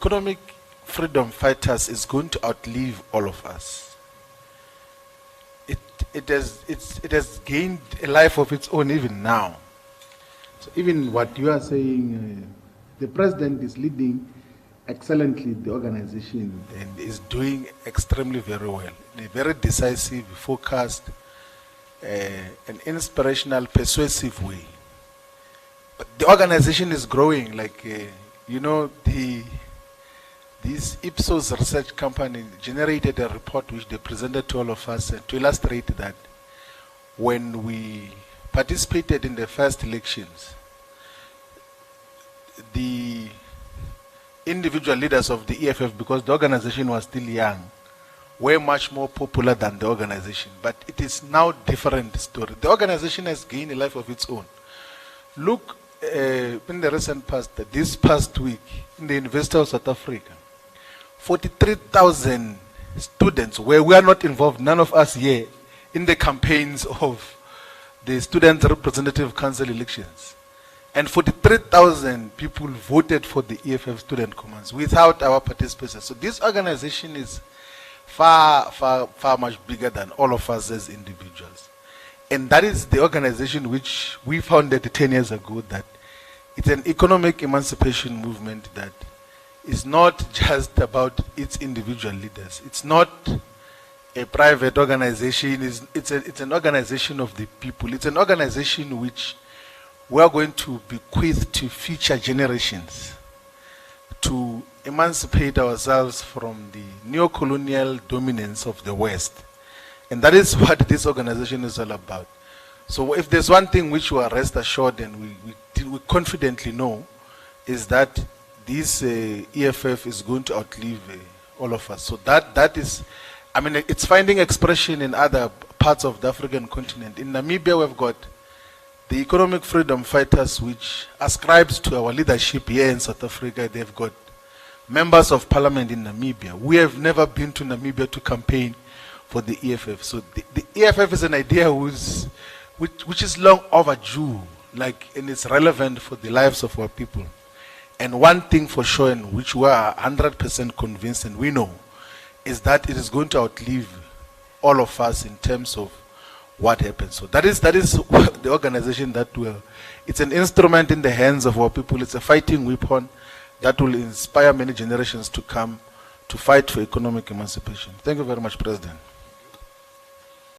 economic freedom fighters is going to outlive all of us. It has gained a life of its own even now. So even what you are saying, the president is leading excellently the organization and is doing extremely very well in a very decisive, focused, an inspirational, persuasive way. But the organization is growing, like this Ipsos research company generated a report which they presented to all of us to illustrate that when we participated in the first elections, the individual leaders of the EFF, because the organization was still young, were much more popular than the organization. But it is now a different story. The organization has gained a life of its own. Look, in the recent past, this past week, in the University of South Africa, 43,000 students, where we are not involved, none of us here, in the campaigns of the Student Representative Council elections. And 43,000 people voted for the EFF student commands without our participation. So this organization is far, far, far much bigger than all of us as individuals. And that is the organization which we founded 10 years ago, that it's an economic emancipation movement that is not just about its individual leaders. It's not a private organization. It's an organization of the people. It's an organization which we are going to bequeath to future generations to emancipate ourselves from the neo-colonial dominance of the West. And that is what this organization is all about. So if there's one thing which we are rest assured and we confidently know, is that this EFF is going to outlive all of us. So that is, I mean, it's finding expression in other parts of the African continent. In Namibia, we've got the economic freedom fighters, which ascribes to our leadership here in South Africa. They've got members of parliament in Namibia. We have never been to Namibia to campaign for the EFF. So the EFF is an idea which is long overdue, and it's relevant for the lives of our people. And one thing for sure, in which we are 100% convinced and we know, is that it is going to outlive all of us in terms of what happens. So that is the organization that it's an instrument in the hands of our people. It's a fighting weapon that will inspire many generations to come to fight for economic emancipation. Thank you very much, President.